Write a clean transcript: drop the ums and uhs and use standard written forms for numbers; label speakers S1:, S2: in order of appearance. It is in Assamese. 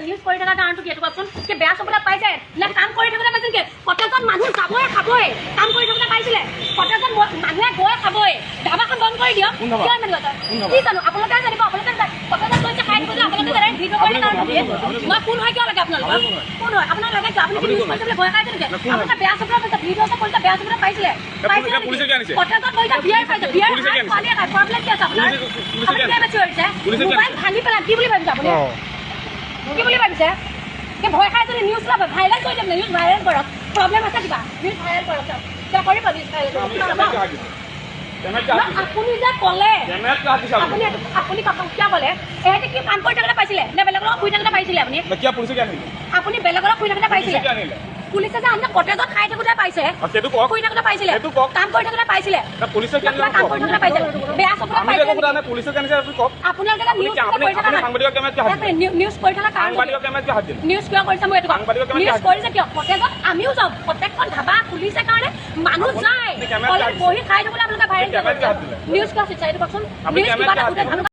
S1: নিউজ কৰি থকা কাৰণটো কি এইটো কওকচোন কি বেয়া চবলৈ পাইছে কাম কৰি থাকোঁতে পাইছিল কি প্ৰত্যেকজন মানুহ যাবই খাবই কাম কৰি থাকোঁতে পাইছিলে প্ৰত্যেকজন মানুহে গৈ খাবই ধাবাখন বন্ধ কৰি দিয়ক কিয় ইমান কথা কি জানো আপোনালোকে জানিব আপোনালোকে প্ৰত্যেকজন গৈছে খাই দিব যে আপোনালোকে জানে ভিডিঅ' কৰি কাৰণ মই কোন হয় কিয় লাগে আপোনালোকৰ কোন হয় আপোনাক লাগে আপুনি নিউজ কৰিছে ভয় খাইছে নেকি আপোনালোকে বেয়া চবলৈ পাইছে ভিডিঅ' কৰিছে বেয়া চবলৈ পাইছিলে প্ৰত্যেকজন গৈছে বিয়াৰ খাইছে বিয়াৰ পানীয়ে খাই প্ৰব্লেম কি আছে আপোনাৰ আপুনি কিয় বেছি কৰিছে মোবাইল ভাঙি পেলাই কি বুলি ভাবিছে আপুনি কি বুলি ভাবিছে কি ভয় খাই যদি নিউজ লাভ ভাইৰেল কৰি দিম নিউজ ভাইৰেল কৰক প্ৰব্লেম আছে কিবা নিউজ ভাইৰেল কৰক কিয় কৰিব নিউজ ভাইৰেল আপুনি যে ক'লে আপুনি কিয় ক'লে এহেঁতি কি কাম কৰি থাকোঁতে পাইছিলে নে বেলেগৰ লগত শুই থাকোঁতে পাইছিলে আপুনি বেলেগৰ লগত শুই থাকোঁতে পাইছিলে পুলিচে যে আপোনাক কটেজত খাই থাকোঁতে পাইছে শুই থাকোঁতে পাইছিলে কাম কৰি থাকোঁতে পাইছিলে কাম কৰি থাকোঁতে পাইছে বেয়া চবলৈ পাইছে আপোনালোকে নিউজ কৰি থকা কাৰণ নিউজ কিয় কৰিছে মই এইটো নিউজ কৰিছে কিয় কটেজত আমিও যাওঁ প্ৰত্যেকখন ধাবা খুলিছে কাৰণে মানুহ যায় বহি খাই থাকোঁতে আপোনালোকে ভাইৰেল নিউজ কিয় চিন্তা এইটো কওকচোন নিউজ কিবা এটা